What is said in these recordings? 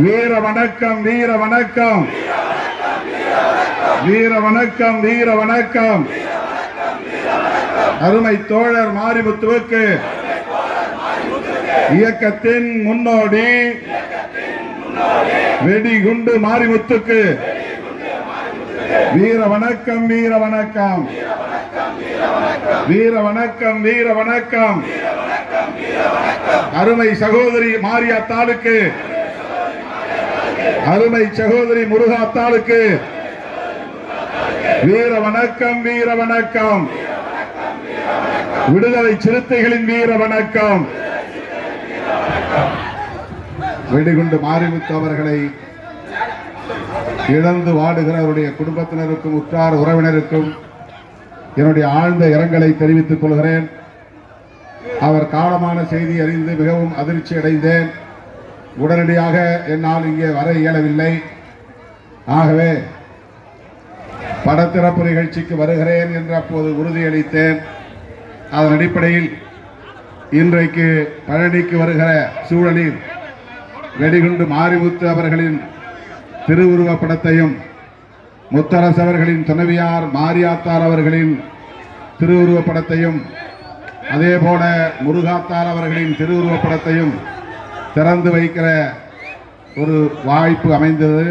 வீர வணக்கம், வீர வணக்கம், வீர வணக்கம், வீர வணக்கம். அருமை தோழர் மாரிமுத்துவுக்கு இயக்கத்தின் முன்னோடி வெடிகுண்டு மாரிமுத்துக்கு வீர வணக்கம், வீர வணக்கம், வீர வணக்கம், வீர வணக்கம். அருமை சகோதரி மாரியாத்தாளுக்கு, அருமை சகோதரி முருகாத்தாளுக்கு வீர வணக்கம், வீர வணக்கம். விடுதலை சிறுத்தைகளின் வீர வணக்கம். வெடிகுண்டு மாரிமுத்து அவர்களை இழந்து வாடுகிற அவருடைய குடும்பத்தினருக்கும் உற்றார் உறவினருக்கும் என்னுடைய ஆழ்ந்த இரங்கலை தெரிவித்துக் கொள்கிறேன். அவர் காலமான செய்தி அறிந்து மிகவும் அதிர்ச்சி அடைந்தேன். உடனடியாக என்னால் இங்கே வர இயலவில்லை. ஆகவே படத்திறப்பு நிகழ்ச்சிக்கு வருகிறேன் என்று அப்போது உறுதியளித்தேன். அதன் அடிப்படையில் இன்றைக்கு பழனிக்கு வருகிற சூழலில் வெடிகுண்டு மாரிமுத்து அவர்களின் திருவுருவப் படத்தையும் முத்தரசு அவர்களின் துணைவியார் மாரியாத்தார் அவர்களின் திருவுருவப் படத்தையும் அதேபோல முருகாத்தார் அவர்களின் திருவுருவப் படத்தையும் திறந்து வைக்கிற ஒரு வாய்ப்பு அமைந்தது.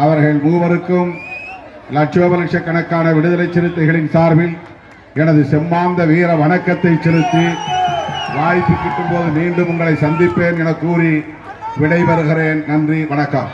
அவர்கள் மூவருக்கும் லட்சோப லட்சக்கணக்கான விடுதலை சிறுத்தைகளின் சார்பில் எனது செம்மாந்த வீர வணக்கத்தை செலுத்தி வாய்ப்பு கிட்டும் போது மீண்டும் உங்களை சந்திப்பேன் என கூறி விடைபெறுகிறேன். நன்றி, வணக்கம்.